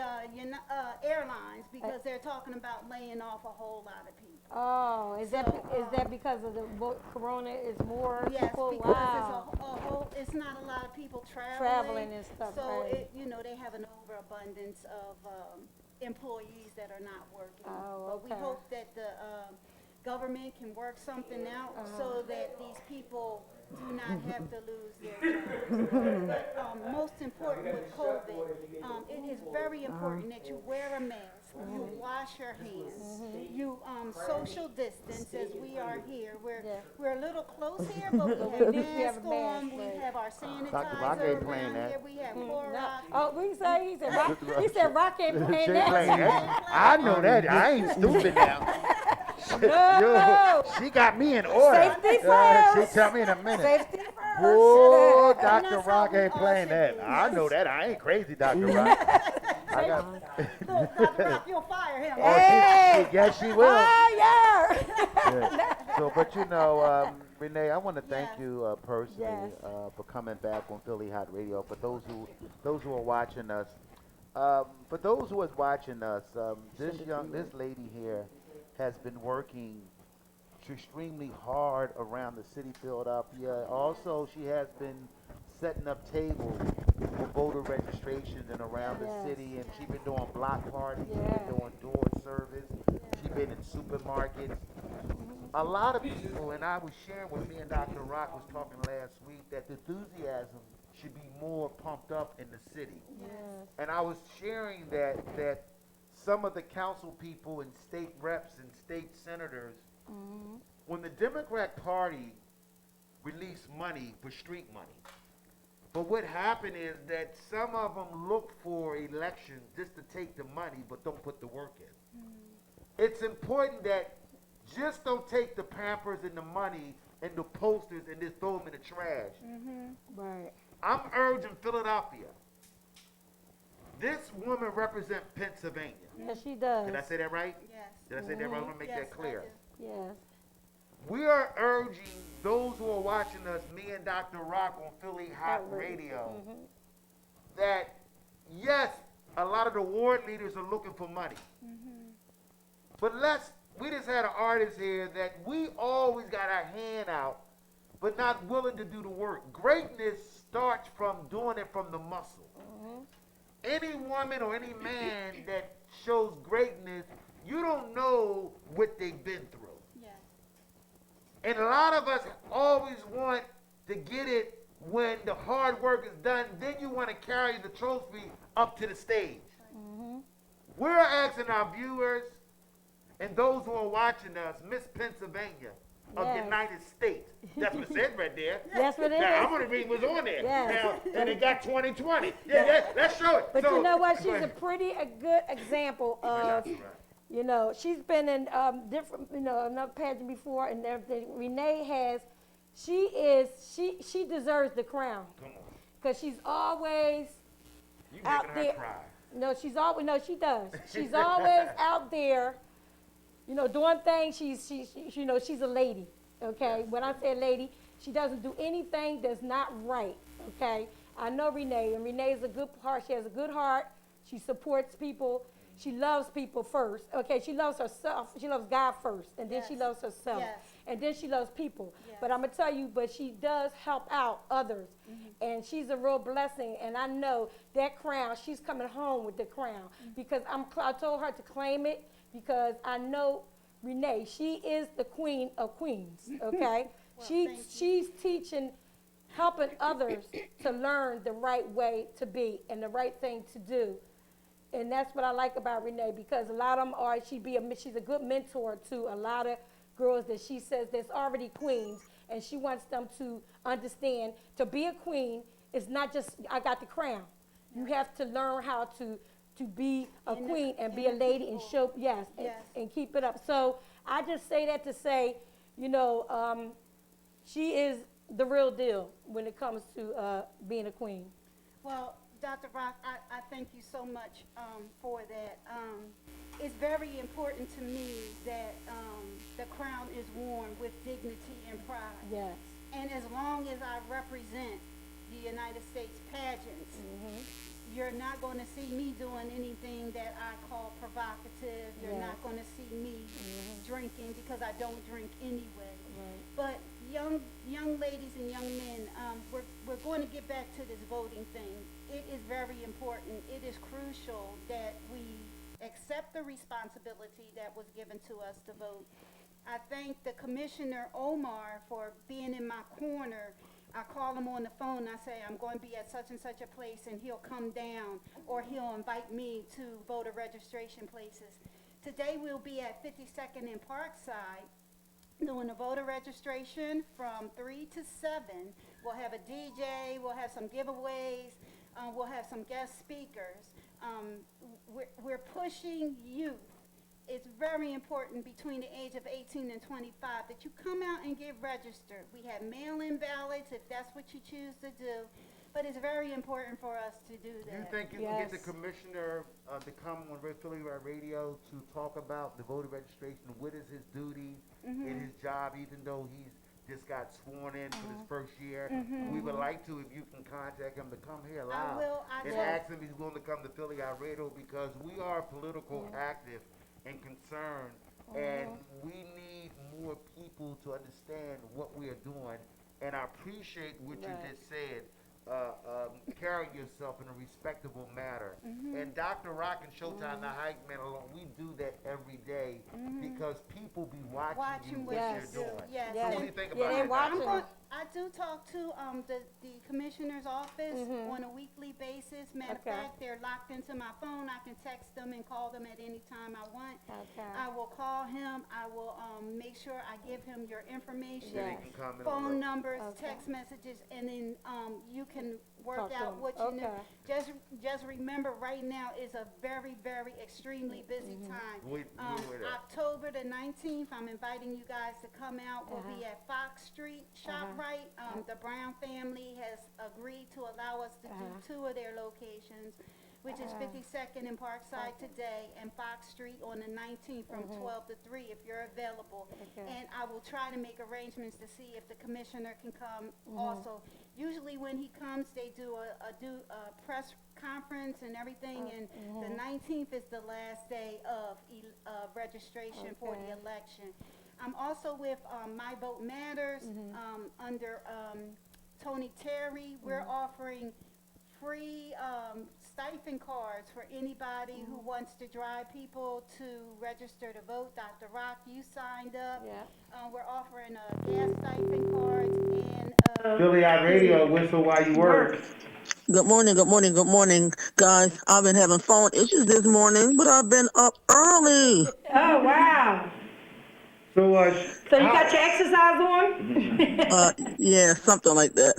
airlines because they're talking about laying off a whole lot of people. Oh, is that because of the corona is more Yes, people? because Wow. it's a whole. It's not a lot of people traveling. Traveling and stuff, So right. they have an overabundance of employees that are not working. Oh, But we okay. hope that the government can work something out so that these people do not have to lose their jobs. But most important with COVID, it is very important that you wear a mask, you wash your hands, you social distance as we are here. We're a little close here, but we have masks on, we have our sanitizer around here, we have Clorox. Oh, he said Rock ain't playing that. I know that. I ain't stupid now. No. She got me in order. Safety first. She'll tell me in a minute. Safety first. Whoa, And Dr. that's Rock how we ain't all playing should that. do. I know that. I ain't crazy, Dr. Rock. I got, Look, Dr. Rock, you'll fire him. yes, she will. Fire. Yeah. So, but you know, Renee, I want to thank Yes. you personally Yes. for coming back on Philly Hot Radio. For those who are watching us, for those who is watching us, this lady here has been working extremely hard around the city of Philadelphia. Also, she has been setting up tables for voter registrations and around the Yes. city, and she's been doing block parties, she's Yeah. been doing door service, she's been in supermarkets. A lot of people, and I was sharing with me and Dr. Rock was talking last week, that the enthusiasm should be more pumped up in the city. Yes. And I was sharing that some of the council people and state reps and state senators, when the Democrat Party released money for street money, but what happened is that some of them look for elections just to take the money but don't put the work in. It's important that just don't take the Pampers and the money and the posters and just throw them in the trash. Right. I'm urging Philadelphia. This woman represents Pennsylvania. Yes, she does. Did I say that right? Yes. Did I say that right? I want to make Yes, that clear. I do. Yes. We are urging those who are watching us, me and Dr. Rock on Philly Hot Radio, that yes, a lot of the ward leaders are looking for money. But we just had an artist here that we always got our hand out, but not willing to do the work. Greatness starts from doing it from the muscle. Any woman or any man that shows greatness, you don't know what they've been through. Yes. And a lot of us always want to get it when the hard work is done, then you want to carry the trophy up to the stage. We're asking our viewers and those who are watching us, Miss Pennsylvania of the Yes. United States. That's what it said right there. That's what it Now, is. I'm going to read what's on there. Yes. Now, and it got 2020. Yeah, let's show it. But So- you know what? She's go a ahead. pretty good example of, Right. you know, she's been in different, you know, another pageant before and everything. Renee has, she deserves the crown. Come on. Because she's always You out making her there. cry. No, she does. She's always out there, you know, doing things. She's you know, she's a lady. Okay, when I say lady, she doesn't do anything that's not right. Okay, I know Renee, and Renee is a good heart. She has a good heart. She supports people. She loves people first. Okay, she loves herself. She loves God first, and then she Yes. loves herself, Yes. and then she loves people. Yes. But I'm gonna tell you, but she does help out others, and she's a real blessing. And I know that crown, she's coming home with the crown because I told her to claim it because I know Renee. She is the queen of queens. Okay, thank you. she's teaching, helping others to learn the right way to be and the right thing to do. And that's what I like about Renee because a lot of them are, she's a good mentor to a lot of girls that she says that's already queens, and she wants them to understand to be a queen is not just, I got the crown. You have to learn how to be a And the- queen and be a and the lady and people. show, yes, Yes. and keep it up. So I just say that to say, you know, she is the real deal when it comes to being a queen. Well, Dr. Rock, I thank you so much for that. It's very important to me that the crown is worn with dignity and pride. Yes. And as long as I represent the United States pageants, you're not going to see me doing anything that I call provocative. You're Yes. not going to see me drinking because I don't drink anyway. Right. But young ladies and young men, we're going to get back to this voting thing. It is very important. It is crucial that we accept the responsibility that was given to us to vote. I thank the Commissioner Omar for being in my corner. I call him on the phone, I say, I'm going to be at such and such a place, and he'll come down, or he'll invite me to voter registration places. Today we'll be at 52nd and Parkside doing the voter registration from 3 to 7. We'll have a DJ, we'll have some giveaways, we'll have some guest speakers. We're pushing youth. It's very important between the age of 18 and 25 that you come out and get registered. We have mail-in ballots if that's what you choose to do, but it's very important for us to do that. You think you can get the Yes. commissioner to come on Philly Radio to talk about the voter registration? What is his duty in his job, even though he's just got sworn in for his first year? We would like to, if you can contact him to come here live I and will. ask him if he's willing to come to Philly Radio because we are political active and concerned, and we need more people to understand what we are doing. And I appreciate what you Right. just said. Carrying yourself in a respectable manner. And Dr. Rock and Showtime, the Hype Man alone, we do that every day because people be watching you Watching what what Yes. you're you do. doing. Yes. So what do you think Yeah, about they that? watching. Dr. Rock? I do talk to the commissioner's office on a weekly basis. Matter of Okay. fact, they're locked into my phone. I can text them and call them at any time I want. Okay. I will call him. I will make sure I give him your information, Yes. phone numbers, Okay. text messages, and then you can work Talk to out him. what you need. Okay. Just remember, right now is a very, very extremely busy time. October the 19th, I'm inviting you guys to come out. We'll be at Fox Street, ShopRite. The Brown family has agreed to allow us to do 2 of their locations, which is 52nd and Parkside today, and Fox Street on the 19th from 12 to 3 if you're available. Okay. And I will try to make arrangements to see if the commissioner can come also. Usually when he comes, they do a press conference and everything, and the 19th is the last day of registration for the election. I'm also with My Vote Matters under Tony Terry. We're offering free stipend cards for anybody who wants to drive people to register to vote. Dr. Rock, you signed up. Yeah. We're offering gas stipend cards and Philly Hot Radio, whistle while you work. Good morning, guys. I've been having phone issues this morning, but I've been up early. Oh, wow. So, So you got your exercise on? Yeah, something like that.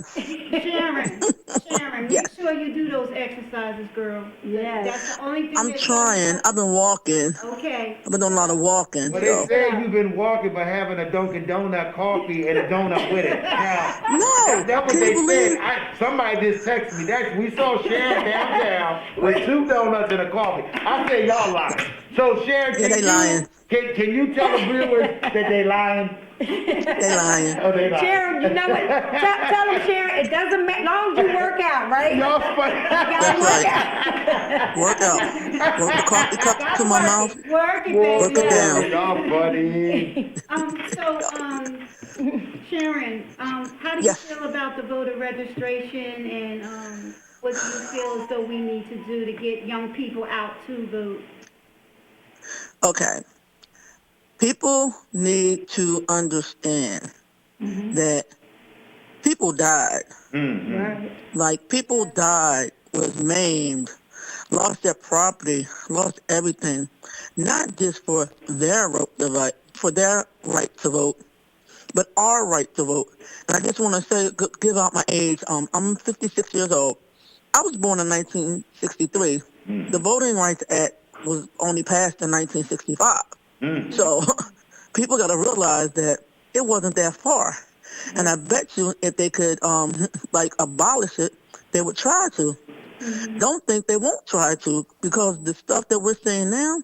Sharon, make sure you do those exercises, girl. Yes. That's the only thing. I'm trying. I've been walking. Okay. I've been doing a lot of walking. but So. they said you've been walking but having a Dunkin' Donut coffee and a donut with it. Now, No, that's what can they you believe? said. Somebody just texted me. We saw Sharon downtown with 2 donuts and a coffee. I said, y'all lying. So, Sharon, Yeah, they lying. Can you tell the viewers that they lying? They lying. Oh, they lying. Sharon, you know what? Tell them, Sharon, it doesn't matter. Long as you work out, right? Y'all funny. That's right. Work out. Work the coffee cup to my mouth. Work it, Work baby. it down. Y'all funny. Sharon, how do you Yes. feel about the voter registration and what do you feel as though we need to do to get young people out to vote? Okay. People need to understand that people died. Like, people died, was maimed, lost their property, lost everything, not just for their right to vote, but our right to vote. And I just want to say, give out my age. I'm 56 years old. I was born in 1963. The Voting Rights Act was only passed in 1965. So people got to realize that it wasn't that far. And I bet you if they could, abolish it, they would try to. Don't think they won't try to, because the stuff that we're seeing now,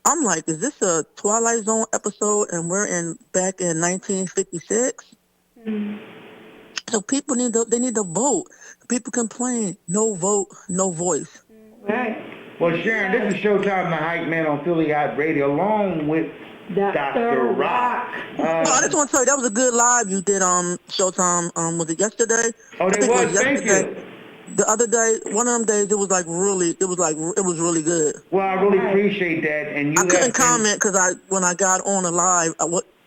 I'm like, is this a Twilight Zone episode and we're back in 1956? So people need to vote. People complain, no vote, no voice. Right. Well, Sharon, this is Showtime, the Hype Man on Philly Hot Radio, along with Dr. Rock. No, I just want to tell you, that was a good live you did on Showtime. Was it yesterday? Oh, they was? Thank you. The other day, one of them days, it was really good. Well, I really appreciate that. And you I couldn't comment because when I got on the live,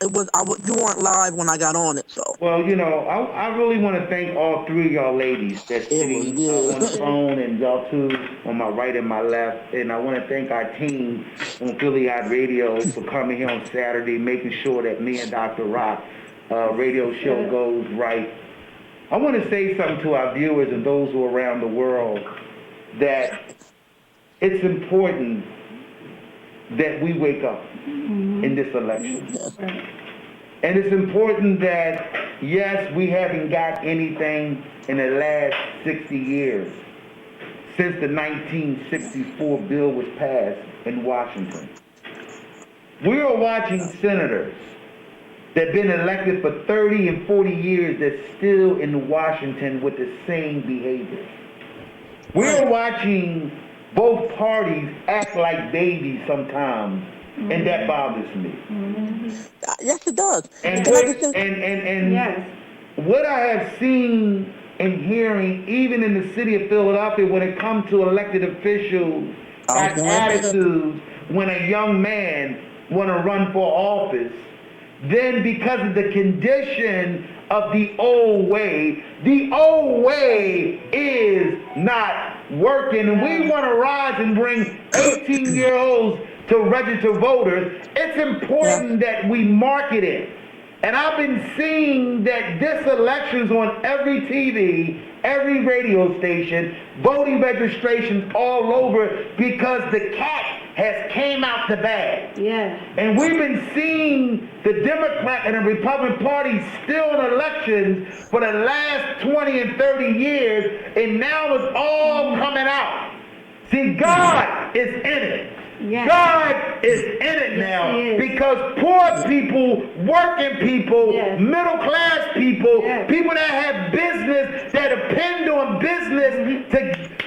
you weren't live when I got on it, so. Well, I really want to thank all 3 of y'all ladies that's sitting on the phone, and y'all 2 on my right and my left. And I want to thank our team on Philly Hot Radio for coming here on Saturday, making sure that me and Dr. Rock radio show goes right. I want to say something to our viewers and those who are around the world, that it's important that we wake up in this election. And it's important that, yes, we haven't got anything in the last 60 years since the 1964 bill was passed in Washington. We are watching senators that have been elected for 30 and 40 years that's still in Washington with the same behavior. We're watching both parties act like babies sometimes, and that bothers me. Yes, it does. And Yes. what I have seen and hearing, even in the city of Philadelphia, when it comes to elected officials, attitudes, when a young man want to run for office, then because of the condition of the old way is not working. And we want to rise and bring 18-year-olds to register voters. It's important that we market it. And I've been seeing that this election's on every TV, every radio station, voting registrations all over because the cat has came out the bag. Yeah. And we've been seeing the Democrat and the Republican Party still in elections for the last 20 and 30 years, and now it's all coming out. See, God is in it. Yes. God is in it now because poor people, working people, middle class people, people that have business, that depend on business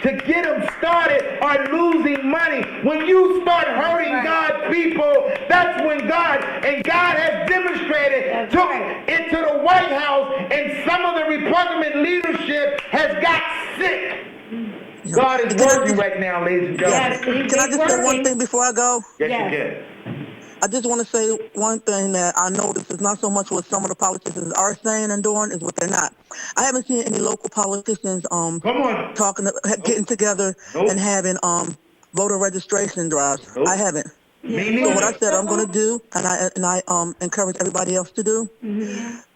to get them started are losing money. When you start hurting God's people, that's when God has demonstrated, took it to the White House, and some of the Republican leadership has got sick. God is working right now, ladies and gentlemen. Can I just say one thing before I go? Yes, you can. I just want to say one thing that I noticed is not so much what some of the politicians are saying and doing is what they're not. I haven't seen any local politicians getting together and having voter registration drives. I haven't. So what I said I'm going to do, and I encourage everybody else to do.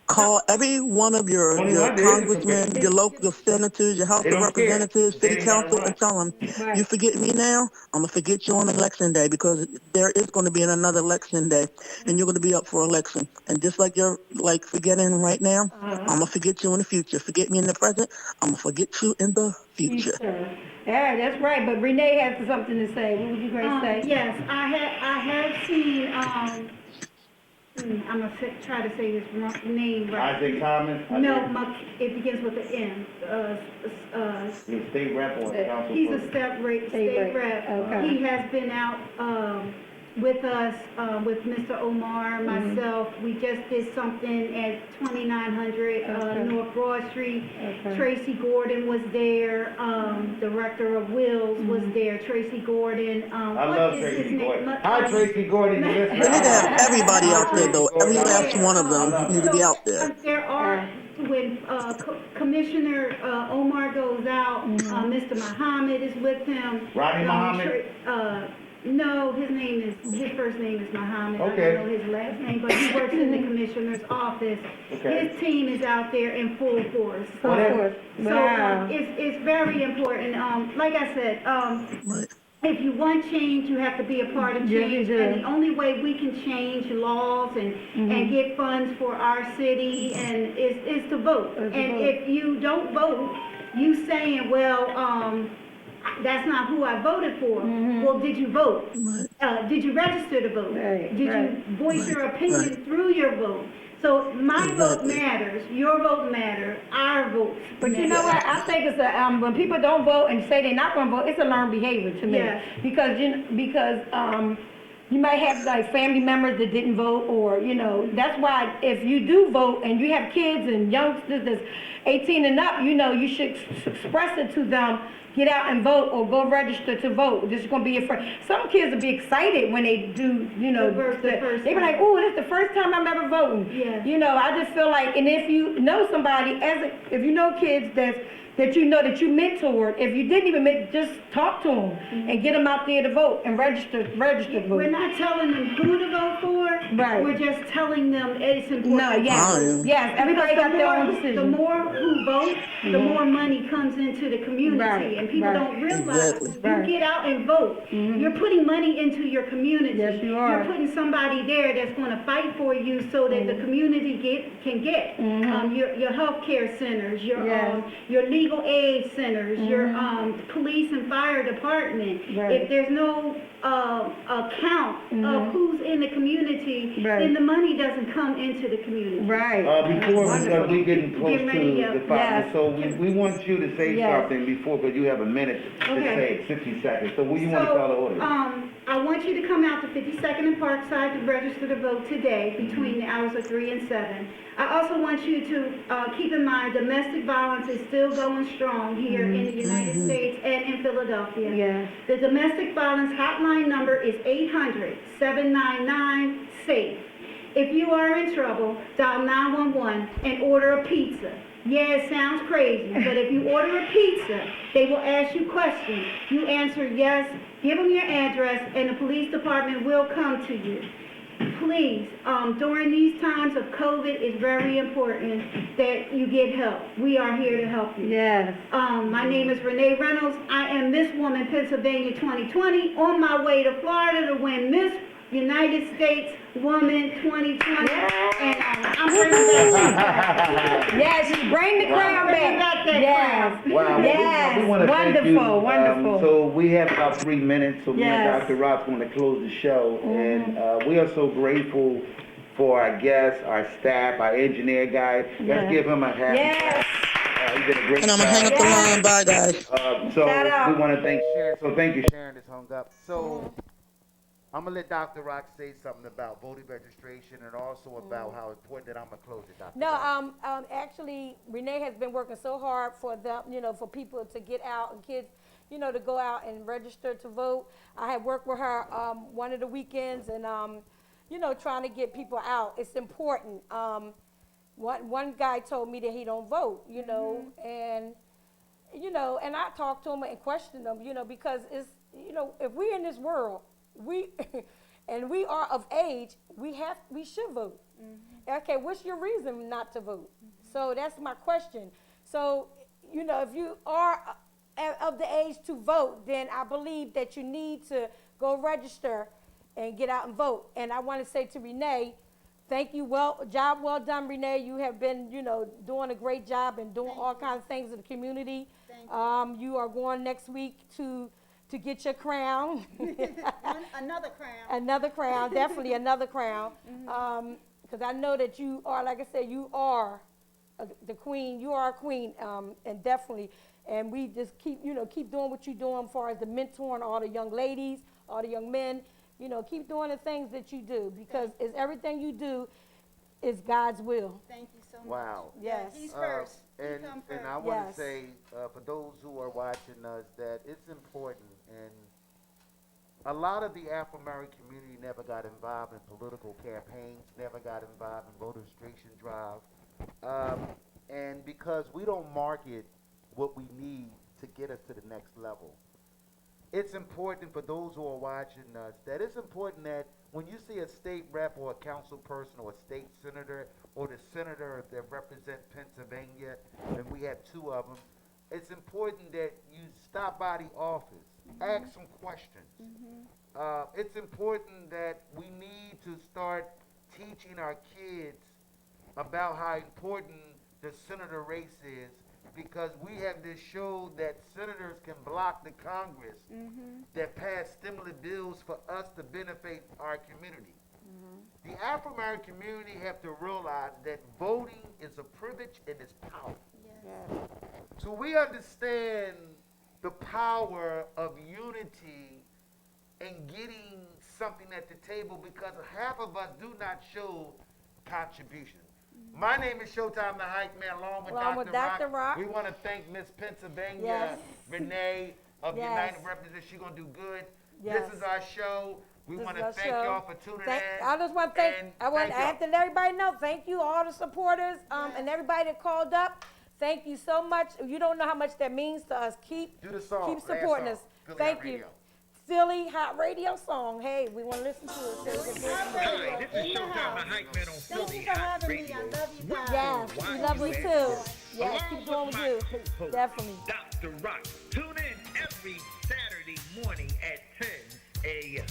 Call every one of your congressmen, your senators, your House of Representatives, city council, and tell them, you forget me now, I'm going to forget you on election day, because there is going to be another election day, and you're going to be up for election. And just like you're forgetting right now, I'm going to forget you in the future. Forget me in the present, I'm going to forget you in the future. Yeah, that's right. But Renee has something to say. What would you guys say? Yes, I have seen, I'm going to try to say his name right. Isaac Thomas? No, it begins with an M. He's a state rep or council? He's a state rep. Okay. He has been out with us, with Mr. Omar, myself. We just did something at 2900 North Broad Street. Tracy Gordon was there. Director of Wills was there. Tracy Gordon. I love Tracy Gordon. Hi, Tracy Gordon. We need to have everybody out there, though. Every last one of them need to be out there. There are, when Commissioner Omar goes out, Mr. Muhammad is with him. Rodney Muhammad? No, his first name is Muhammad. Okay. I don't know his last name, but he works in the commissioner's office. Okay. His team is out there in full force. So Wow. it's very important. Like I said, if you want change, you have to be a part of change. And the only way we can change laws and get funds for our city is to vote. And if you don't vote, you saying, well, that's not who I voted for. Well, did you vote? Did you register to vote? Did you voice your opinion through your vote? So my vote matters, your vote matters, our votes. But you know what? I think it's when people don't vote and say they're not going to vote, it's a learned behavior to me. Yeah. Because you might have like family members that didn't vote, or that's why if you do vote and you have kids and youngsters that's 18 and up, you should express it to them. Get out and vote, or go register to vote. This is going to be some kids will be excited when they do, they be like, oh, this is the first time I'm ever voting. Yeah. I just feel like, and if you know somebody, if you know kids that you mentored, if you didn't even just talk to them and get them out there to vote and register to vote. We're not telling them who to vote for. Right. We're just telling them it's important. No, yes, everybody got their own decision. The more who vote, the more money comes into the community, and people don't realize when you get out and vote, you're putting money into your community. Yes, you are. You're putting somebody there that's going to fight for you so that the community can get your health care centers, your legal aid centers, your police and fire department. If there's no count of who's in the community, then the money doesn't come into the community. Before we getting close to the 5, so we want you to say something before, because you have a minute to say 60 seconds. So what do you want to tell the audience? I want you to come out to 52nd and Parkside to register to vote today between the hours of 3 and 7. I also want you to keep in mind domestic violence is still going strong here in the United States and in Philadelphia. The domestic violence hotline number is 800-799-SAFE. If you are in trouble, dial 911 and order a pizza. Yeah, it sounds crazy, but if you order a pizza, they will ask you questions. You answer yes, give them your address, and the police department will come to you. Please, during these times of COVID, it's very important that you get help. We are here to help you. Yes. My name is Renee Reynolds. I am Miss Woman Pennsylvania 2020, on my way to Florida to win Miss United States Woman 2020. And I'm bringing back Yes, bring the crown back. Yes. Wow. Yes. We want to thank you. Wonderful. So we have about 3 minutes. So me and Yes. Dr. Rock's going to close the show. And we are so grateful for our guests, our staff, our engineer guy. Let's give him a hand. Yes. He did a great And I'm job. gonna hang up the line. Bye, guys. So Shout out. we want to thank Sharon. So thank you, Sharon. Sharon is hung up. So I'm gonna let Dr. Rock say something about voting registration and also about how important that I'm gonna close it, Dr. No, Rock. actually, Renee has been working so hard for them, for people to get out and kids, to go out and register to vote. I had worked with her one of the weekends and, trying to get people out. It's important. One guy told me that he don't vote, and, and I talked to him and questioned him, because it's, if we're in this world, and we are of age, we should vote. Okay, what's your reason not to vote? So that's my question. So, if you are of the age to vote, then I believe that you need to go register and get out and vote. And I want to say to Renee, thank you. Job well done, Renee. You have been, doing a great job and doing all kinds of things in the community. Thank you are going next week to get your crown. another crown. Another crown, definitely another crown. Because I know that you are, like I said, you are the queen. You are a queen, and definitely. And we just keep doing what you're doing as far as the mentoring all the young ladies, all the young men. Keep doing the things that you do, because it's everything you do is God's will. Thank you so much. Wow. Yes. He's first. And He come first. I want to Yes. say for those who are watching us that it's important, and a lot of the Afro-American community never got involved in political campaigns, never got involved in voter registration drive, and because we don't market what we need to get us to the next level. It's important for those who are watching us that it's important that when you see a state rep or a council person or a state senator or the senator that represent Pennsylvania, and we have 2 of them, it's important that you stop by the office, ask some questions. It's important that we need to start teaching our kids about how important the senator race is, because we have this show that senators can block the Congress that pass stimulus bills for us to benefit our community. The Afro-American community have to realize that voting is a privilege and it's power. Yes. So we understand the power of unity and getting something at the table, because half of us do not show contribution. My name is Showtime the Hype Man, along with Dr. Rock. We want to thank Miss Pennsylvania, Renee of United Representatives. She's going to do good. This is our show. We want to thank y'all for tuning in. I just want to I have to let everybody know, thank you, all the supporters, and everybody that called up. Thank you so much. You don't know how much that means to us. Keep supporting us. Thank you. Philly Hot Radio song. Hey, we want to listen to it. Hi, this is Showtime the Hype Man on Philly Hot Radio. Yes, we love you too. Yes, keep doing what you do. Definitely. Dr. Rock. Tune in every Saturday morning at 10 a.m.